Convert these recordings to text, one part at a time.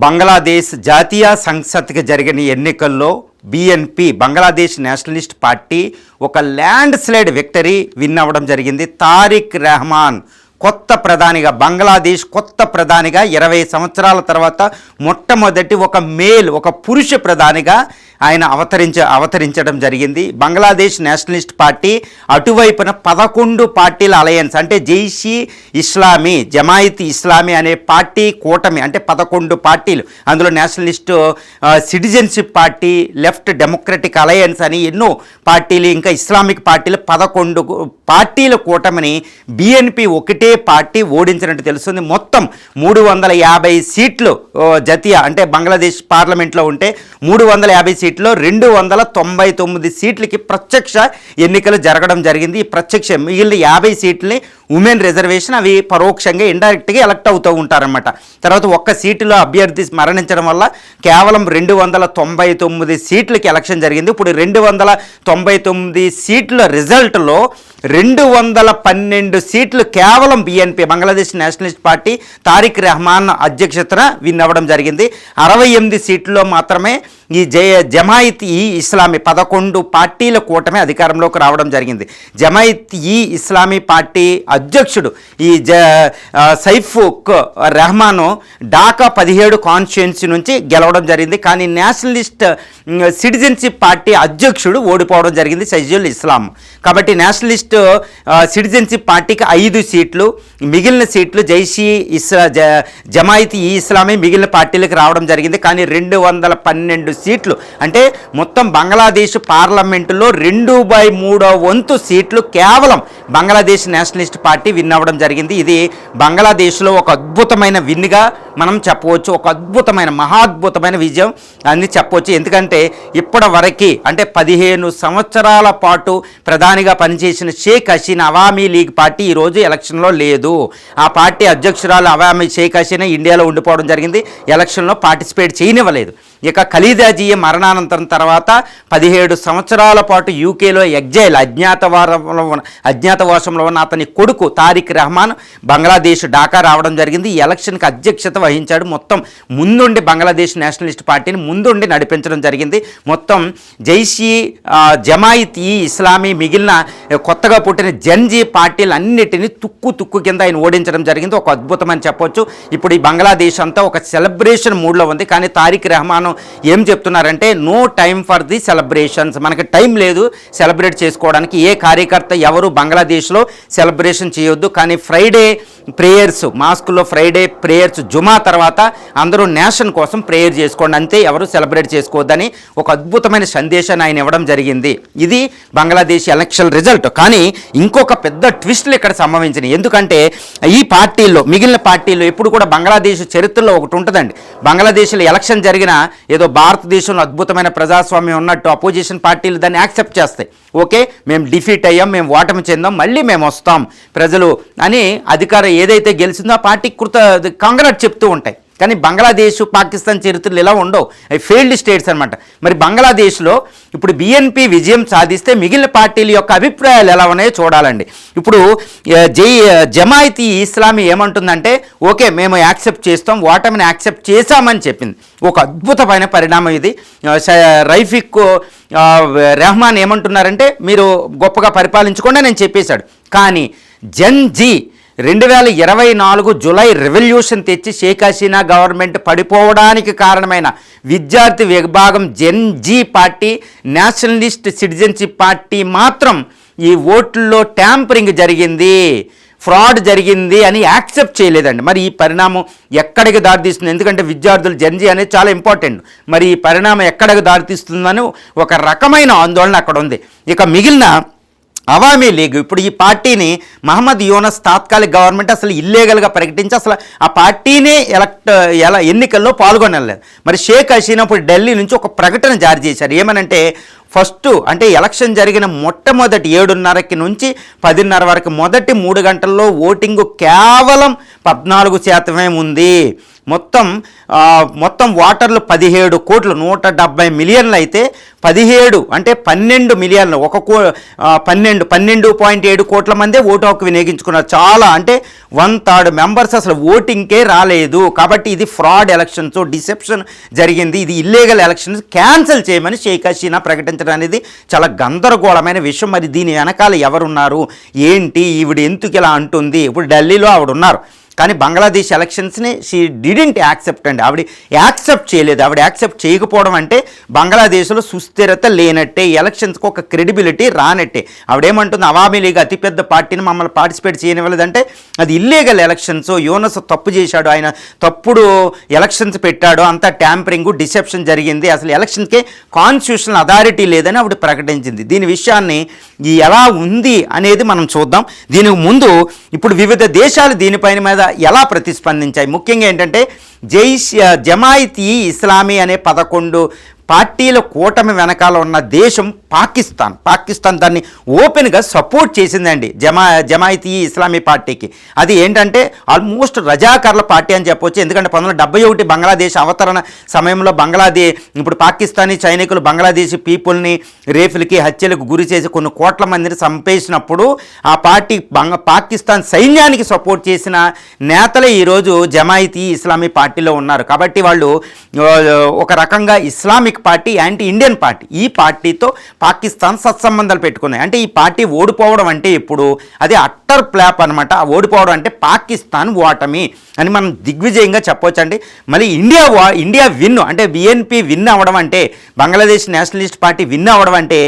బంగ్లాదేశ్ జాతీయ సంసత్కి జరిగిన ఎన్నికల్లో బీఎన్పీ బంగ్లాదేశ్ నేషనలిస్ట్ పార్టీ ఒక ల్యాండ్ స్లైడ్ విక్టరీ విన్ అవ్వడం జరిగింది. తారిక్ రెహమాన్ కొత్త ప్రధానిగా, బంగ్లాదేశ్ కొత్త ప్రధానిగా 20 సంవత్సరాల తర్వాత మొట్టమొదటి ఒక పురుష ప్రధానిగా ఆయన అవతరించడం జరిగింది. బంగ్లాదేశ్ నేషనలిస్ట్ పార్టీ అటువైపున 11 పార్టీల అలయన్స్ అంటే జైషీ ఇస్లామీ, జమాయిత్ ఇస్లామీ అనే పార్టీ కూటమి అంటే 11 పార్టీలు, అందులో Nationalist citizenship party, left democratic alliance అని ఎన్నో పార్టీలు, ఇంకా ఇస్లామిక్ పార్టీలు 11 పార్టీల కూటమిని బీఎన్పీ ఒకటే పార్టీ ఓడించినట్టు తెలుస్తుంది. మొత్తం 350 సీట్లు జాతీయ అంటే బంగ్లాదేశ్ పార్లమెంట్లో ఉంటే 350 సీట్లో 299 సీట్లకి ప్రత్యక్ష ఎన్నికలు జరగడం జరిగింది. ఈ ప్రత్యక్ష మిగిలిన 50 సీట్లని ఉమెన్ రిజర్వేషన్, అవి పరోక్షంగా ఇండైరెక్ట్గా ఎలక్ట్ అవుతూ ఉంటారన్నమాట. తర్వాత ఒక్క సీటులో అభ్యర్థి మరణించడం వల్ల కేవలం 299 సీట్లకి ఎలక్షన్ జరిగింది. ఇప్పుడు 299 సీట్ల రిజల్ట్లో 212 సీట్లు కేవలం BNP Bangladesh Nationalist Party Tarique Rahman అధ్యక్షతన విన్ అవ్వడం జరిగింది. 68 సీట్లలో మాత్రమే ఈ జమాయిత్ ఈ ఇస్లామీ 11 పార్టీల కూటమి అధికారంలోకి రావడం జరిగింది. జమాయిత్ ఈ ఇస్లామీ పార్టీ అధ్యక్షుడు ఈ సైఫుక్ రెహమాను ఢాకా 17 కాన్స్టిట్యుయెన్సీ నుంచి గెలవడం జరిగింది. కానీ నేషనలిస్ట్ సిటిజన్షిప్ పార్టీ అధ్యక్షుడు ఓడిపోవడం జరిగింది, సైజుల్ ఇస్లాం. కాబట్టి నేషనలిస్ట్ సిటిజన్షిప్ పార్టీకి 5 సీట్లు, మిగిలిన సీట్లు జమాయిత్ ఈ ఇస్లామీ మిగిలిన పార్టీలకు రావడం జరిగింది. కానీ 212 సీట్లు అంటే మొత్తం బంగ్లాదేశ్ పార్లమెంటులో 2/3 వంతు సీట్లు కేవలం బంగ్లాదేశ్ నేషనలిస్ట్ పార్టీ విన్ అవ్వడం జరిగింది. ఇది బంగ్లాదేశ్లో ఒక అద్భుతమైన విన్గా మనం చెప్పవచ్చు, ఒక అద్భుతమైన మహాద్భుతమైన విజయం అని చెప్పవచ్చు. ఎందుకంటే ఇప్పటి వరకు అంటే 15 సంవత్సరాల పాటు ప్రధానిగా పనిచేసిన షేక్ హసీనా అవామీ లీగ్ పార్టీ ఈరోజు ఎలక్షన్లో లేదు. ఆ పార్టీ అధ్యక్షురాలు అవామీ షేక్ హసీనా ఇండియాలో ఉండిపోవడం జరిగింది, ఎలక్షన్లో పార్టిసిపేట్ చేయనివ్వలేదు. ఇక ఖలీదా జియా మరణానంతరం తర్వాత 17 సంవత్సరాల పాటు యూకేలో ఎగ్జైల్ అజ్ఞాతవాసంలో ఉన్న అతని కొడుకు తారిక్ రెహమాన్ బంగ్లాదేశ్ ఢాకా రావడం జరిగింది. ఈ ఎలక్షన్కి అధ్యక్షత వహించాడు. మొత్తం ముందుండి బంగ్లాదేశ్ నేషనలిస్ట్ పార్టీని ముందుండి నడిపించడం జరిగింది. మొత్తం జైషీ జమాయిత్ ఈ ఇస్లామీ మిగిలిన కొత్తగా పుట్టిన జన్జీ పార్టీలన్నిటినీ తుక్కు కింద ఆయన ఓడించడం జరిగింది. ఒక అద్భుతమని చెప్పొచ్చు. ఇప్పుడు ఈ బంగ్లాదేశ్ అంతా ఒక సెలబ్రేషన్ మూడ్లో ఉంది. కానీ తారిక్ రెహమాన్ ఏం చెప్తున్నారంటే no time for the celebrations, మనకి టైం లేదు సెలబ్రేట్ చేసుకోవడానికి. ఏ కార్యకర్త ఎవరు బంగ్లాదేశ్లో సెలబ్రేషన్ చేయొద్దు, కానీ ఫ్రైడే ప్రేయర్స్, మాస్కుల్లో ఫ్రైడే ప్రేయర్స్ జుమా తర్వాత అందరూ నేషన్ కోసం ప్రేయర్ చేసుకోండి, అంతే, ఎవరు సెలబ్రేట్ చేసుకోవద్దని ఒక అద్భుతమైన సందేశాన్ని ఆయన ఇవ్వడం జరిగింది. ఇది బంగ్లాదేశ్ ఎలక్షన్ రిజల్ట్. కానీ ఇంకొక పెద్ద ట్విస్ట్లు ఇక్కడ సంభవించినాయి. ఎందుకంటే ఈ పార్టీల్లో మిగిలిన పార్టీల్లో ఎప్పుడు కూడా బంగ్లాదేశ్ చరిత్రలో ఒకటి ఉంటుందండి, బంగ్లాదేశ్లో ఎలక్షన్ జరిగిన ఏదో భారతదేశంలో అద్భుతమైన ప్రజాస్వామ్యం ఉన్నట్టు అపోజిషన్ పార్టీలు దాన్ని యాక్సెప్ట్ చేస్తాయి. ఓకే, మేము డిఫీట్ అయ్యాం, మేము ఓటమి చెందాం, మళ్ళీ మేము వస్తాం ప్రజలు అని అధికారం ఏదైతే గెలిచిందో ఆ పార్టీ కాంగ్రెస్ చెప్తూ ఉంటాయి. కానీ బంగ్లాదేశ్, పాకిస్తాన్ చరిత్రలు ఇలా ఉండవు, అవి ఫెయిల్డ్ స్టేట్స్ అనమాట. మరి బంగ్లాదేశ్లో ఇప్పుడు బీఎన్పీ విజయం సాధిస్తే మిగిలిన పార్టీల యొక్క అభిప్రాయాలు ఎలా ఉన్నాయో చూడాలండి. ఇప్పుడు జమాయిత్ ఈ ఇస్లామీ ఏమంటుందంటే ఓకే మేము యాక్సెప్ట్ చేస్తాం, ఓటమిని యాక్సెప్ట్ చేశామని చెప్పింది. ఒక అద్భుతమైన పరిణామం ఇది. రైఫిక్ రెహమాన్ ఏమంటున్నారంటే మీరు గొప్పగా పరిపాలించుకోండి నేను చెప్పేశాడు. కానీ జన్జీ 2024 జూలై రెవల్యూషన్ తెచ్చి షేక్ హసీనా గవర్నమెంట్ పడిపోవడానికి కారణమైన విద్యార్థి విభాగం Gen Z party, Nationalist citizenship party మాత్రం ఈ ఓట్లలో ట్యాంపరింగ్ జరిగింది, ఫ్రాడ్ జరిగింది అని యాక్సెప్ట్ చేయలేదండి. మరి ఈ పరిణామం ఎక్కడికి దారితీస్తుంది? ఎందుకంటే విద్యార్థులు జన్జీ అనేది చాలా ఇంపార్టెంట్. మరి ఈ పరిణామం ఎక్కడికి దారితీస్తుందని ఒక రకమైన ఆందోళన అక్కడ ఉంది. ఇక మిగిలిన అవామీ లీగ్ ఇప్పుడు ఈ పార్టీని మహమ్మద్ యూనస్ తాత్కాలిక గవర్నమెంట్ అసలు ఇల్లీగల్గా ప్రకటించి అసలు ఆ పార్టీనే ఎన్నికల్లో పాల్గొనలేదు. మరి షేక్ హసీనా ఇప్పుడు ఢిల్లీ నుంచి ఒక ప్రకటన జారీ చేశారు. ఏమనంటే ఫస్ట్ అంటే ఎలక్షన్ జరిగిన మొట్టమొదటి 7:30 నుంచి 10:30 వరకు మొదటి 3 గంటల్లో ఓటింగు కేవలం 14% ఉంది. మొత్తం ఓటర్లు 17 కోట్లు 170 మిలియన్లు అయితే 17 అంటే 12 మిలియన్లు 12.7 కోట్ల మందే ఓటు హక్కు వినియోగించుకున్నారు. చాలా అంటే 1/3 మెంబర్స్ అసలు ఓటింగ్కే రాలేదు. కాబట్టి ఇది ఫ్రాడ్ ఎలక్షన్స్, డిసెప్షన్ జరిగింది, ఇది ఇల్లీగల్ ఎలక్షన్స్, క్యాన్సిల్ చేయమని షేక్ హసీనా ప్రకటించడం అనేది చాలా గందరగోళమైన విషయం. మరి దీని వెనకాల ఎవరున్నారు ఏంటి, ఈవిడ ఎందుకు ఇలా అంటుంది? ఇప్పుడు ఢిల్లీలో ఆవిడ ఉన్నారు, కానీ బంగ్లాదేశ్ ఎలక్షన్స్ని షీ డిడెంట్ యాక్సెప్ట్ అండి. ఆవిడ యాక్సెప్ట్ చేయలేదు. ఆవిడ యాక్సెప్ట్ చేయకపోవడం అంటే బంగ్లాదేశ్లో సుస్థిరత లేనట్టే, ఎలక్షన్స్కి ఒక క్రెడిబిలిటీ రానట్టే. ఆవిడేమంటుంది, అవామీ లీగ్ అతిపెద్ద పార్టీని మమ్మల్ని పార్టిసిపేట్ చేయనివ్వలేదంటే అది ఇల్లీగల్ ఎలక్షన్స్, యూనస్ తప్పు చేశాడు, ఆయన తప్పుడు ఎలక్షన్స్ పెట్టాడు, అంతా ట్యాంపరింగ్ డిసెప్షన్ జరిగింది, అసలు ఎలక్షన్స్కే కాన్స్టిట్యూషనల్ అథారిటీ లేదని ఆవిడ ప్రకటించింది. దీని విషయాన్ని ఎలా ఉంది అనేది మనం చూద్దాం. దీనికి ముందు ఇప్పుడు వివిధ దేశాలు దీనిపైన మీద ఎలా ప్రతిస్పందించాయి? ముఖ్యంగా ఏంటంటే జమాయిత్ ఈ ఇస్లామీ అనే 11 పార్టీల కూటమి వెనకాల ఉన్న దేశం పాకిస్తాన్ దాన్ని ఓపెన్గా సపోర్ట్ చేసిందండి జమాయిత్ ఈ ఇస్లామీ పార్టీకి. అది ఏంటంటే ఆల్మోస్ట్ రజాకర్ల పార్టీ అని చెప్పొచ్చు. ఎందుకంటే 1971 బంగ్లాదేశ్ అవతరణ సమయంలో ఇప్పుడు పాకిస్తానీ సైనికులు బంగ్లాదేశీ పీపుల్ని రేపులకి హత్యలకు గురి చేసి కొన్ని కోట్ల మందిని చంపేసినప్పుడు ఆ పార్టీ పాకిస్తాన్ సైన్యానికి సపోర్ట్ చేసిన నేతలే ఈరోజు జమాయిత్ ఈ ఇస్లామీ పార్టీలో ఉన్నారు. కాబట్టి వాళ్ళు ఒక రకంగా Islamic party, anti Indian party. ఈ పార్టీతో పాకిస్తాన్ సత్సంబంధాలు పెట్టుకున్నాయి. అంటే ఈ పార్టీ ఓడిపోవడం అంటే ఇప్పుడు అది అట్టర్ ఫ్లాప్ అనమాట. ఓడిపోవడం అంటే పాకిస్తాన్ ఓటమి అని మనం దిగ్విజయంగా చెప్పొచ్చు అండి. మళ్ళీ ఇండియా విన్ అంటే బిఎన్పి విన్ అవ్వడం అంటే, బంగ్లాదేశ్ నేషనలిస్ట్ పార్టీ విన్ అవ్వడం అంటే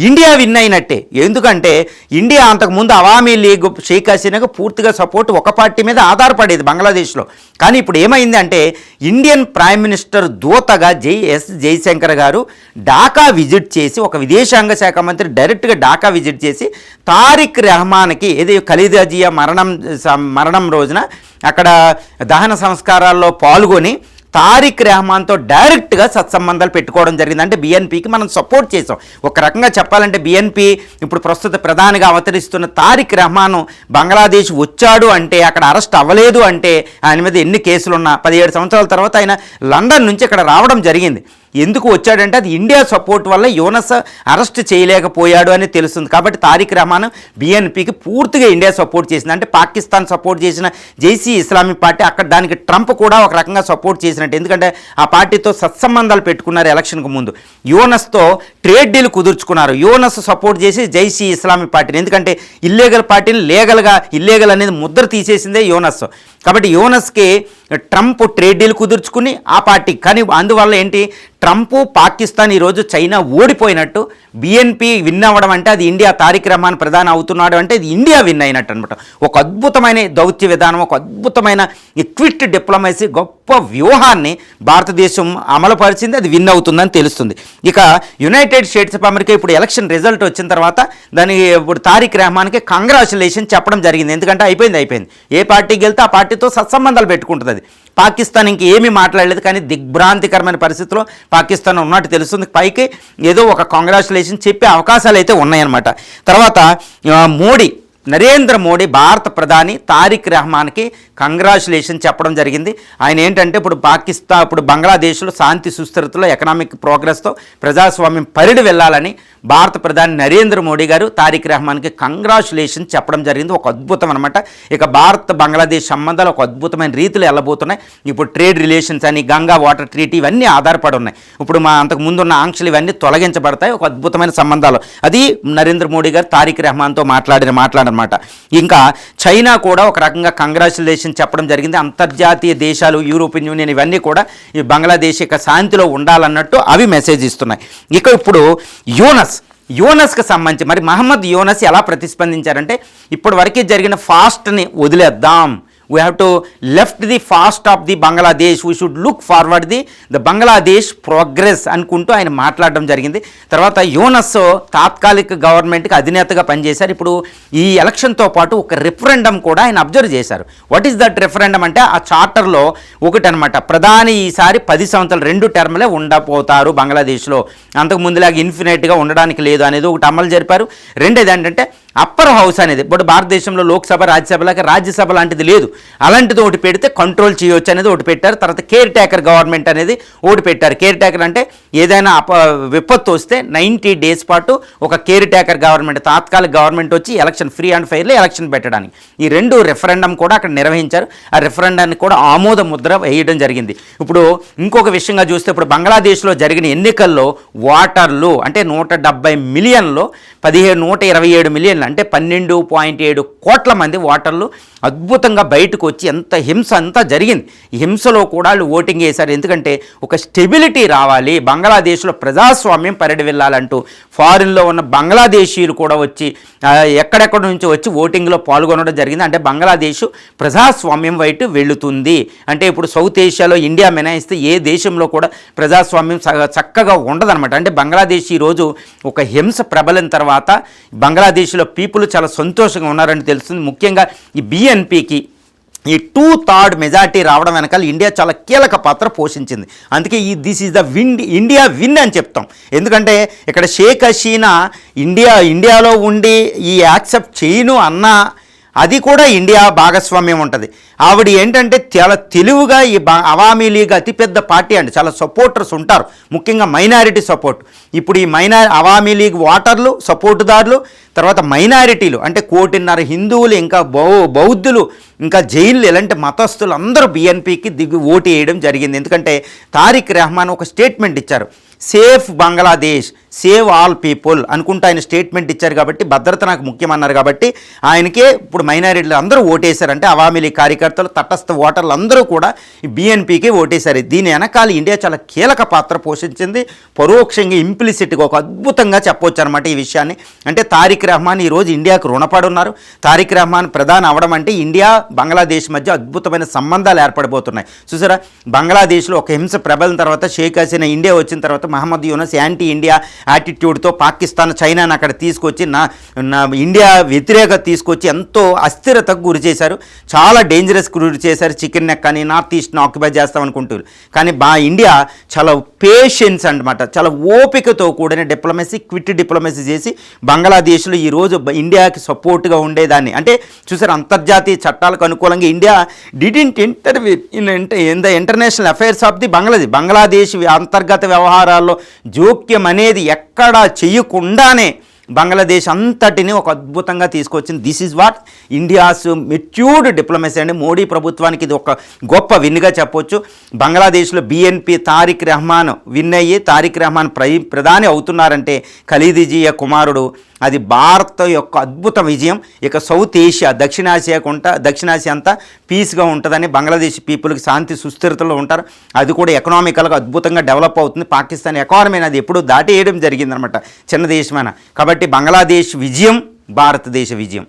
ఇండియా విన్ అయినట్టే. ఎందుకంటే ఇండియా అంతకుముందు అవామీ లీగ్ షేక్ హసీనాకు పూర్తిగా సపోర్ట్ ఒక పార్టీ మీద ఆధారపడేది బంగ్లాదేశ్లో. కానీ ఇప్పుడు ఏమైంది అంటే ఇండియన్ ప్రైమ్ మినిస్టర్ దూతగా జైశంకర్ గారు ఢాకా విజిట్ చేసి, ఒక విదేశాంగ శాఖ మంత్రి డైరెక్ట్గా ఢాకా విజిట్ చేసి తారిక్ రెహమాన్కి ఏదో ఖలీదా జియా మరణం రోజున అక్కడ దహన సంస్కారాల్లో పాల్గొని తారిక్ రెహమాన్తో డైరెక్ట్గా సత్సంబంధాలు పెట్టుకోవడం జరిగింది. అంటే బిఎన్పికి మనం సపోర్ట్ చేసాం. ఒక రకంగా చెప్పాలంటే బిఎన్పి ఇప్పుడు ప్రస్తుత ప్రధానిగా అవతరిస్తున్న తారిక్ రెహమాన్ బంగ్లాదేశ్ వచ్చాడు అంటే, అక్కడ అరెస్ట్ అవ్వలేదు అంటే, ఆయన మీద ఎన్ని కేసులు ఉన్నా 17 సంవత్సరాల తర్వాత ఆయన లండన్ నుంచి ఇక్కడ రావడం జరిగింది. ఎందుకు వచ్చాడంటే అది ఇండియా సపోర్ట్ వల్ల యూనస్ అరెస్ట్ చేయలేకపోయాడు అని తెలుస్తుంది. కాబట్టి తారిక్ రెహమాన్ బిఎన్పికి పూర్తిగా ఇండియా సపోర్ట్ చేసింది. అంటే పాకిస్తాన్ సపోర్ట్ చేసిన జైషీ ఇస్లామీ పార్టీ అక్కడ దానికి ట్రంప్ కూడా ఒక రకంగా సపోర్ట్ చేసినట్టు. ఎందుకంటే ఆ పార్టీతో సత్సంబంధాలు పెట్టుకున్నారు ఎలక్షన్కు ముందు. యూనస్తో ట్రేడ్ డీల్ కుదుర్చుకున్నారు. యూనస్ సపోర్ట్ చేసి జైషీ ఇస్లామీ పార్టీని, ఎందుకంటే ఇల్లీగల్ పార్టీని ఇల్లీగల్ అనేది ముద్ర తీసేసిందే యూనస్. కాబట్టి యూనస్కి ట్రంప్ ట్రేడ్ డీల్ కుదుర్చుకుని ఆ పార్టీ, కానీ అందువల్ల ఏంటి, ట్రంప్ పాకిస్తాన్ ఈరోజు చైనా ఓడిపోయినట్టు, బిఎన్పి విన్ అవ్వడం అంటే అది ఇండియా, తారిక్ రెహమాన్ ప్రధాని అవుతున్నాడు అంటే ఇది ఇండియా విన్ అయినట్టు అనమాట. ఒక అద్భుతమైన దౌత్య విధానం, ఒక అద్భుతమైన క్విట్ డిప్లొమసీ, గొప్ప వ్యూహాన్ని భారతదేశం అమలుపరిచింది. అది విన్ అవుతుందని తెలుస్తుంది. ఇక యునైటెడ్ స్టేట్స్ ఆఫ్ అమెరికా ఇప్పుడు ఎలక్షన్ రిజల్ట్ వచ్చిన తర్వాత ఇప్పుడు తారిక్ రెహమాన్కి కంగ్రాచులేషన్ చెప్పడం జరిగింది. ఎందుకంటే అయిపోయింది. ఏ పార్టీకి వెళ్తే ఆ పార్టీతో సత్సంబంధాలు పెట్టుకుంటుంది. అది పాకిస్తాన్ ఇంకేమీ మాట్లాడలేదు, కానీ దిగ్భ్రాంతికరమైన పరిస్థితిలో పాకిస్తాన్ ఉన్నట్టు తెలుస్తుంది. పైకి ఏదో ఒక కంగ్రాచులేషన్ చెప్పే అవకాశాలు అయితే ఉన్నాయన్నమాట. తర్వాత నరేంద్ర మోడీ భారత ప్రధాని తారిక్ రెహమాన్కి కంగ్రాచులేషన్ చెప్పడం జరిగింది. ఆయన ఏంటంటే ఇప్పుడు బంగ్లాదేశ్లో శాంతి సుస్థిరతలో, ఎకనామిక్ ప్రోగ్రెస్తో ప్రజాస్వామ్యం పరిడి వెళ్ళాలని భారత ప్రధాని నరేంద్ర మోడీ గారు తారిక్ రెహమాన్కి కంగ్రాచులేషన్ చెప్పడం జరిగింది. ఒక అద్భుతం అనమాట. ఇక భారత్ బంగ్లాదేశ్ సంబంధాలు ఒక అద్భుతమైన రీతిలో వెళ్ళబోతున్నాయి. ఇప్పుడు ట్రేడ్ రిలేషన్స్ అని, గంగా వాటర్ ట్రీటీ ఇవన్నీ ఆధారపడి ఉన్నాయి. ఇప్పుడు అంతకు ముందున్న ఆంక్షలు ఇవన్నీ తొలగించబడతాయి. ఒక అద్భుతమైన సంబంధాలు. అది నరేంద్ర మోడీ గారు తారిక్ రెహమాన్తో మాట్లాడనమాట. ఇంకా చైనా కూడా ఒక రకంగా కంగ్రాచులేషన్ చెప్పడం జరిగింది. అంతర్జాతీయ దేశాలు, యూరోపియన్ యూనియన్ ఇవన్నీ కూడా ఈ బంగ్లాదేశ్ యొక్క శాంతిలో ఉండాలన్నట్టు అవి మెసేజ్ ఇస్తున్నాయి. ఇక ఇప్పుడు యూనస్కి సంబంధించి మరి మహమ్మద్ యూనస్ ఎలా ప్రతిస్పందించారంటే, ఇప్పటి వరకు జరిగిన ఫాస్ట్ని వదిలేద్దాం, we have to left the fast of the Bangladesh, we should look forward the Bangladesh progress అనుకుంటూ ఆయన మాట్లాడడం జరిగింది. తర్వాత యూనస్ తాత్కాలిక గవర్నమెంట్కి అధినేతగా పనిచేశారు. ఇప్పుడు ఈ ఎలక్షన్తో పాటు ఒక రెఫరెండం కూడా ఆయన అబ్జర్వ్ చేశారు. వాట్ ఈస్ దట్ రెఫరెండం అంటే ఆ చార్టర్లో ఒకటి అనమాట, ప్రధాని ఈసారి 10 సంవత్సరాలు 2 టర్మ్లే ఉండబోతారు బంగ్లాదేశ్లో, అంతకు ముందులాగా ఇన్ఫినైట్గా ఉండడానికి లేదు అనేది ఒకటి అమలు జరిపారు. రెండేది ఏంటంటే అప్పర్ హౌస్ అనేది ఇప్పుడు భారతదేశంలో లోక్సభ రాజ్యసభ లాంటిది లేదు. అలాంటిది ఒకటి పెడితే కంట్రోల్ చేయవచ్చు అనేది ఒకటి పెట్టారు. తర్వాత కేర్ టేకర్ గవర్నమెంట్ అనేది ఒకటి పెట్టారు. కేర్ టేకర్ అంటే ఏదైనా విపత్తు వస్తే 90 డేస్ పాటు ఒక కేర్ టేకర్ గవర్నమెంట్, తాత్కాలిక గవర్నమెంట్ వచ్చి election free and fairly election పెట్టడానికి. ఈ 2 రెఫరెండం కూడా అక్కడ నిర్వహించారు. ఆ రెఫరెండాన్ని కూడా ఆమోద ముద్ర వేయడం జరిగింది. ఇప్పుడు ఇంకొక విషయంగా చూస్తే ఇప్పుడు బంగ్లాదేశ్లో జరిగిన ఎన్నికల్లో ఓటర్లు అంటే 170 మిలియన్లో 127 మిలియన్లు అంటే 12.7 కోట్ల మంది ఓటర్లు అద్భుతంగా బయటకు వచ్చి ఎంత హింస అంతా జరిగింది. ఈ హింసలో కూడా వాళ్ళు ఓటింగ్ వేశారు. ఎందుకంటే ఒక స్టెబిలిటీ రావాలి, బంగ్లాదేశ్లో ప్రజాస్వామ్యం పరిడి వెళ్ళాలంటూ ఫారిన్లో ఉన్న బంగ్లాదేశీయులు కూడా వచ్చి ఎక్కడెక్కడ నుంచి వచ్చి ఓటింగ్లో పాల్గొనడం జరిగింది. అంటే బంగ్లాదేశ్ ప్రజాస్వామ్యం వైపు వెళుతుంది. అంటే ఇప్పుడు సౌత్ ఏషియాలో ఇండియా మినహాయిస్తే ఏ దేశంలో కూడా ప్రజాస్వామ్యం చక్కగా ఉండదన్నమాట. అంటే బంగ్లాదేశ్ ఈరోజు ఒక హింస ప్రబలిన తర్వాత బంగ్లాదేశ్లో పీపుల్ చాలా సంతోషంగా ఉన్నారని తెలుస్తుంది. ముఖ్యంగా ఈ BNPకి ఈ 2/3 మెజార్టీ రావడం వెనకాల ఇండియా చాలా కీలక పాత్ర పోషించింది. అందుకే this is the India win అని చెప్తాం. ఎందుకంటే ఇక్కడ షేక్ హసీనా ఇండియాలో ఉండి ఈ యాక్సెప్ట్ చేయను అన్నా అది కూడా ఇండియా భాగస్వామ్యం ఉంటుంది. ఆవిడ ఏంటంటే చాలా తెలివిగా ఈ అవామీ లీగ్ అతిపెద్ద పార్టీ అండి, చాలా సపోర్టర్స్ ఉంటారు, ముఖ్యంగా మైనారిటీ సపోర్ట్. ఇప్పుడు ఈ అవామీ లీగ్ ఓటర్లు సపోర్టుదారులు, తర్వాత మైనారిటీలు అంటే 1.5 కోటి హిందువులు, ఇంకా బౌద్ధులు, ఇంకా జైన్లు, ఇలాంటి మతస్థులు అందరూ BNPకి దిగి ఓటు వేయడం జరిగింది. ఎందుకంటే తారిక్ రెహమాన్ ఒక స్టేట్మెంట్ ఇచ్చారు, safe Bangladesh, save all people అనుకుంటూ ఆయన స్టేట్మెంట్ ఇచ్చారు. కాబట్టి భద్రత నాకు ముఖ్యమన్నారు. కాబట్టి ఆయనకే ఇప్పుడు మైనారిటీలు అందరూ ఓటేశారంటే అవామీ లీగ్ కార్యకర్తలు, తటస్థ ఓటర్లు అందరూ కూడా ఈ BNPకి ఓటేశారు. దీని వెనకాల ఇండియా చాలా కీలక పాత్ర పోషించింది. పరోక్షంగా ఇంప్లిసిట్గా ఒక అద్భుతంగా చెప్పవచ్చు అనమాట ఈ విషయాన్ని. అంటే తారిక్ రెహమాన్ ఈరోజు ఇండియాకు రుణపడి ఉన్నారు. తారిక్ రెహమాన్ ప్రధాని అవడం అంటే ఇండియా బంగ్లాదేశ్ మధ్య అద్భుతమైన సంబంధాలు ఏర్పడిపోతున్నాయి. చూసారా, బంగ్లాదేశ్లో ఒక హింస ప్రబలిన తర్వాత షేక్ హసీనా ఇండియా వచ్చిన తర్వాత మహమ్మద్ యూనస్ యాంటీ ఇండియా యాటిట్యూడ్తో పాకిస్తాన్, చైనాను అక్కడ తీసుకొచ్చి ఇండియా వ్యతిరేకత తీసుకొచ్చి ఎంతో అస్థిరతకు గురి చేశారు. చాలా డేంజరస్ గురి చేశారు. చికెన్ నెక్ కానీ నార్త్ ఈస్ట్ని ఆక్యుపై చేస్తామనుకుంటారు. కానీ ఇండియా చాలా పేషెన్స్ అనమాట, చాలా ఓపికతో కూడిన డిప్లొమసీ, క్విట్ డిప్లొమసీ చేసి బంగ్లాదేశ్లో ఈరోజు ఇండియాకి సపోర్ట్గా ఉండేదాన్ని. అంటే చూసారు, అంతర్జాతీయ చట్టాలకు అనుకూలంగా India didn't interview in the international affairs of the Bangladesh అంతర్గత వ్యవహారాల్లో జోక్యం అనేది ఎక్కడా చేయకుండానే బంగ్లాదేశ్ అంతటిని ఒక అద్భుతంగా తీసుకొచ్చింది. This is what India's matured diplomacy అండి. మోడీ ప్రభుత్వానికి ఇది ఒక గొప్ప విన్గా చెప్పొచ్చు. బంగ్లాదేశ్లో BNP తారిక్ రెహమాన్ విన్ అయ్యి తారిక్ రెహమాన్ ప్రధాని అవుతున్నారంటే ఖలీదీ కుమారుడు, అది భారత్ యొక్క అద్భుత విజయం. ఇక సౌత్ ఏషియా, దక్షిణాసియా అంతా పీస్గా ఉంటుందని, బంగ్లాదేశ్ పీపుల్కి శాంతి సుస్థిరతలో ఉంటారు. అది కూడా ఎకనామికల్గా అద్భుతంగా డెవలప్ అవుతుంది. పాకిస్తాన్ ఎకానమీ అది ఎప్పుడూ దాటేయడం జరిగిందనమాట, చిన్న దేశమైన. కాబట్టి బంగ్లాదేశ్ విజయం, భారతదేశ విజయం.